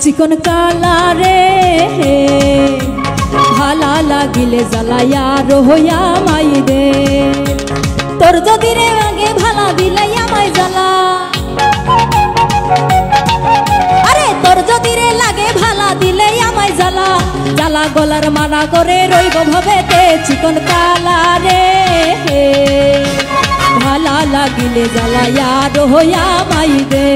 চিকন কালারে ভালা লাগিলে জ্বালাইয়া রহইয়া মাই দে তোর যদি রে আগে ভালা দিলে আমায় জ্বালা আরে তোর যদি রে লাগে ভালা দিলে আমায় জ্বালা জ্বালা গলার মানা করে রইব ভবেতে চিকন কালারে ভালা লাগিলে জ্বালাইয়া রহইয়া মাই দে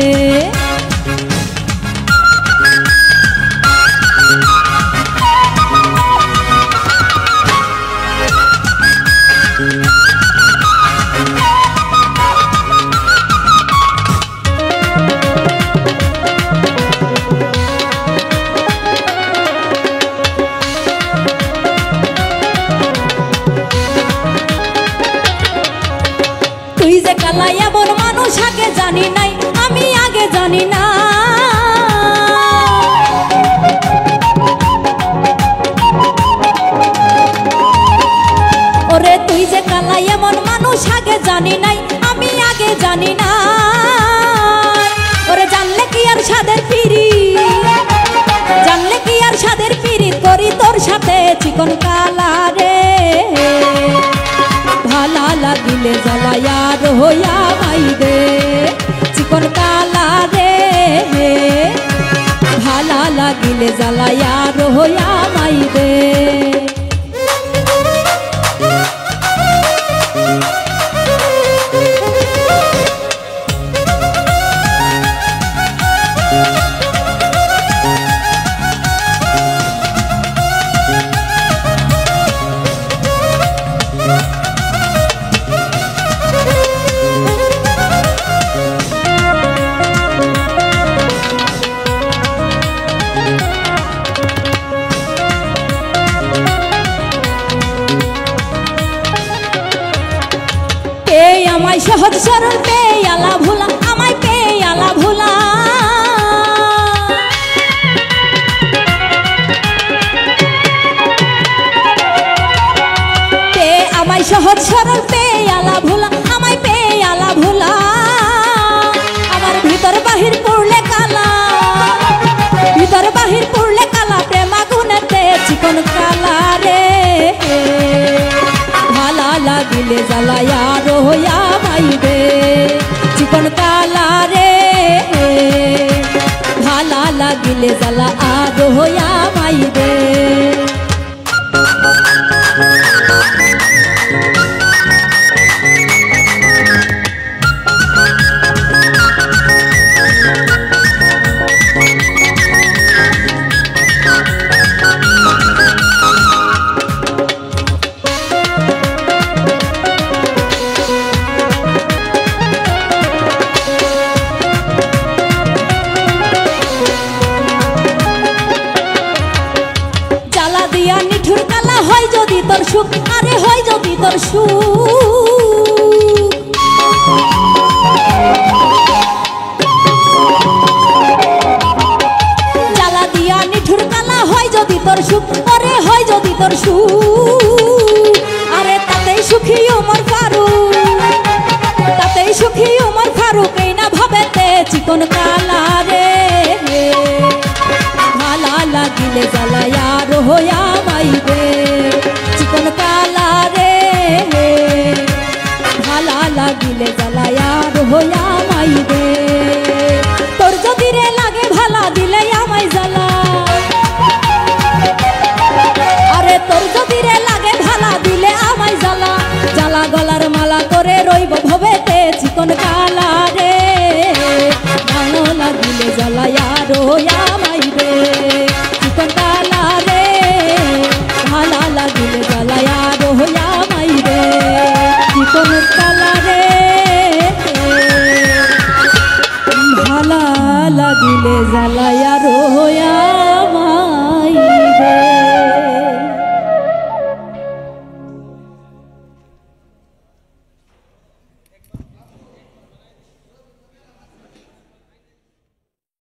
তুই যে কালাই এমন মানুষ আগে জানি নাই আমি আগে জানি না ওরে তুই যে কালাই এমন মানুষ আগে জানি নাই আমি আগে জানি না ওরে জানলে কি আর সাদের পিরি জানলে কি আর সাদের পিরি করি তোর সাথে চিকন কালারে ভালা লাগিলে জ্বালাইয়া রহইয়া মাই দে চিকন কালারে ভালা লাগিলে জ্বালাইয়া রহইয়া মাই দে আমায় সহজ সরল পেয়ালা ভোলা আমায় পেয়ালা ভোলা আমায় সহজ সরল পেয়ালা ভোলা আমায় পেয়ালা ভোলা আমার ভিতর বাহির পড়লে কালা ভিতর বাহির পড়লে কালা প্রেম আগুনেতে চিকন কালারে ভালা লাগিলে জ্বালাইয়া রহইয়া মাই দে চিকন কালারে ভালা লাগিলে জ্বালা আর রহইয়া মাই দে নিঠুর কালা হয় যদি তোর সুখ আরে হয় যদি তোর সুখ জ্বালা দিয়া নিঠুর কালা হয় যদি তোর সুখ আরে হয় যদি তোর সুখ আরে তাতেই সুখী ওমর ফারুক তাতেই সুখী ওমর ফারুক এই না ভাবেতে চিকন কালারে ভালা লাগিলে জ্বালাইয়া রহইয়া মাই দে চিকন কালারে ভালা লাগিলে জ্বালাইয়া রহইয়া মাই দে